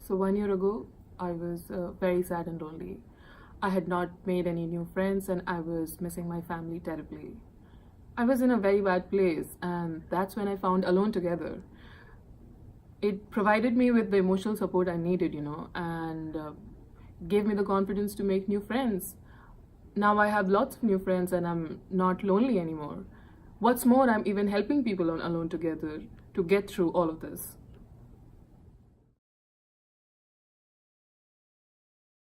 So 1 year ago, I was very sad and lonely. I had not made any new friends and I was missing my family terribly. I was in a very bad place, and that's when I found Alone Together. It provided me with the emotional support I needed, and gave me the confidence to make new friends. Now I have lots of new friends and I'm not lonely anymore. What's more, I'm even helping people on Alone Together to get through all of this.